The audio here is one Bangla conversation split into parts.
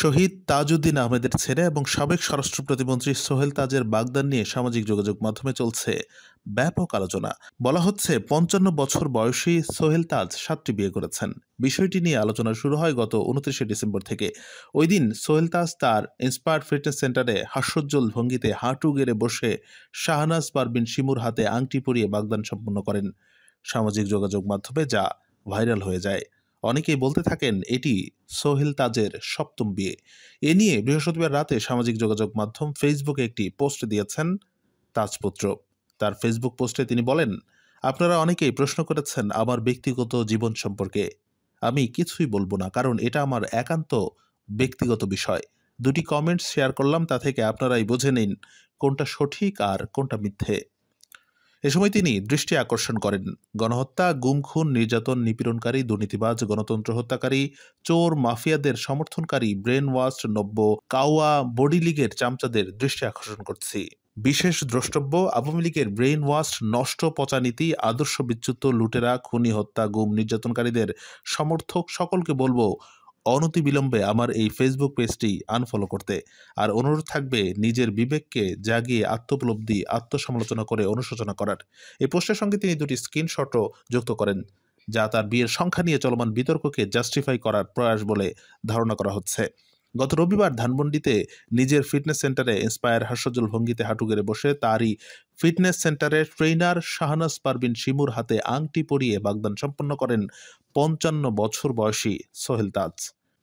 শহীদ তাজউদ্দিন আহমেদের ছেলে এবং সাবেক স্বরাষ্ট্র প্রতিমন্ত্রী সোহেল তাজের বাগদান নিয়ে সামাজিক যোগাযোগ মাধ্যমে চলছে ব্যাপক আলোচনা। বলা হচ্ছে ৫৫ বছর বয়সী সোহেল তাজ ৭টি বিয়ে করেছেন। বিষয়টি নিয়ে আলোচনা শুরু হয় গত ২৯শে ডিসেম্বর থেকে। ওই দিন সোহেল তাজ তার ইন্সপায়ার ফিটনেস সেন্টারে হাস্যোজ্জ্বল ভঙ্গিতে হাঁটু গেড়ে বসে শাহনাজ পারভীন শিমুর হাতে আংটি পরিয়ে বাগদান সম্পন্ন করেন। সামাজিক যোগাযোগ মাধ্যমে যা ভাইরাল হয়ে যায়। অনেকেই বলতে থাকেন এটি সোহেল তাজের সপ্তম বিয়ে। এ নিয়ে বৃহস্পতিবার রাতে সামাজিক যোগাযোগ মাধ্যম ফেসবুকে একটি পোস্ট দিয়েছেন তাজপুত্র। তার ফেসবুক পোস্টে তিনি বলেন, আপনারা অনেকেই প্রশ্ন করেছেন আমার ব্যক্তিগত জীবন সম্পর্কে। আমি কিছুই বলবো না, কারণ এটা আমার একান্ত ব্যক্তিগত বিষয়। দুটি কমেন্টস শেয়ার করলাম, তা থেকে আপনারাই বুঝে নিন কোনটা সঠিক আর কোনটা মিথ্যে। এ সময় তিনি দৃষ্টি আকর্ষণ করেন গণহত্যা, গুম খুন, নির্যাতন, নিপীড়নকারী, দুর্নীতিবাজ, গণতন্ত্র হত্যাকারী, চোর, মাফিয়াদের সমর্থনকারী, ব্রেন ওয়াশ, নব্য কাওয়া বডি লীগের চামচাদের দৃষ্টি আকর্ষণ করছি। বিশেষ দ্রষ্টব্য, আওয়ামী লীগের ব্রেন ওয়াশ, নষ্ট পচা নীতি, আদর্শ বিচ্যুত, লুটেরা, খুনি, হত্যা, গুম, নির্যাতনকারীদের সমর্থক সকলকে বলবো অনতিবিলম্বে আমার এই ফেসবুক পেজটি আনফলো করতে। আর অনুরোধ থাকবে নিজের বিবেককে জাগিয়ে আত্মোপলব্ধি, আত্মসমালোচনা করে অনুশোচনা করার। এই পোস্টের সঙ্গে তিনি দুটি স্ক্রিনশটও যুক্ত করেন, যা তার বিয়ের সংখ্যা নিয়ে চলমান বিতর্ককে জাস্টিফাই করার প্রয়াস বলে ধারণা করা হচ্ছে। গত রবিবার ধানমন্ডিতে নিজের ফিটনেস সেন্টারে ইন্সপায়ার হাস্যোজ্জ্বল ভঙ্গিতে হাঁটু গেড়ে বসে তারই ফিটনেস সেন্টারের ট্রেইনার শাহনাজ পারভীন শিমুর হাতে আংটি পরিয়ে বাগদান সম্পন্ন করেন ৫৫ বছর বয়সী সোহেল তাজ।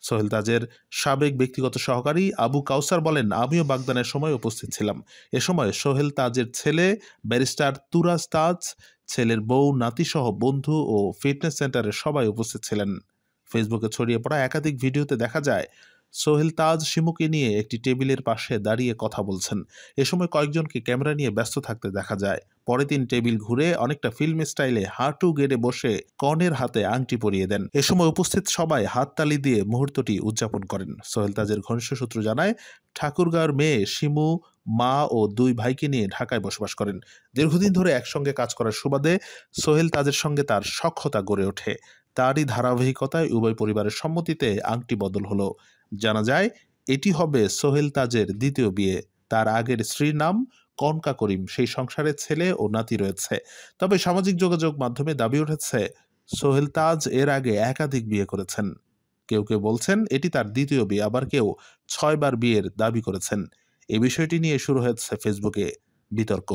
সোহেল তাজের সাবেক ব্যক্তিগত সহকারী আবু কাউসার বলেন, আমিও বাগদানের সময় উপস্থিত ছিলাম। এ সময় সোহেল তাজের ছেলে ব্যারিস্টার তুরাজ তাজ, ছেলের বউ, নাতিসহ বন্ধু ও ফিটনেস সেন্টারের সবাই উপস্থিত ছিলেন। ফেসবুকে ছড়িয়ে পড়া একাধিক ভিডিওতে দেখা যায় সোহেল তাজ শিমুকে নিয়ে একটি টেবিলের পাশে দাঁড়িয়ে কথা বলছেন। এ সময় কয়েকজনকে ক্যামেরা নিয়ে ব্যস্ত থাকতে দেখা যায়। পরে তিনি টেবিল ঘুরে অনেকটা ফিল্ম স্টাইলে হাঁটু গেড়ে বসে কনের হাতে আংটি পরিয়ে দেন। এ সময় উপস্থিত সবাই হাততালি দিয়ে মুহূর্তটি উদযাপন করেন। সোহেল তাজের ঘনিষ্ঠ সূত্র জানায়, ঠাকুরগাঁওয়ের মেয়ে শিমু মা ও দুই ভাইকে নিয়ে ঢাকায় বসবাস করেন। দীর্ঘদিন ধরে একসঙ্গে কাজ করার সুবাদে সোহেল তাজের সঙ্গে তার সখ্যতা গড়ে ওঠে। তারই ধারাবাহিকতায় উভয় পরিবারের সম্মতিতে আংটি বদল হলো। জানা যায় এটি হবে সোহেল তাজের দ্বিতীয় বিয়ে। তার আগের স্ত্রীর নাম কনকা করিম। সেই সংসারে ছেলে ও নাতি রয়েছে। তবে সামাজিক যোগাযোগ মাধ্যমে দাবি উঠেছে সোহেল তাজ এর আগে একাধিক বিয়ে করেছেন। কেউ কেউ বলছেন এটি তার দ্বিতীয় বিয়ে, আবার কেউ ৬ বার বিয়ের দাবি করেছেন। এই বিষয়টি নিয়ে শুরু হয়েছে ফেসবুকে বিতর্ক।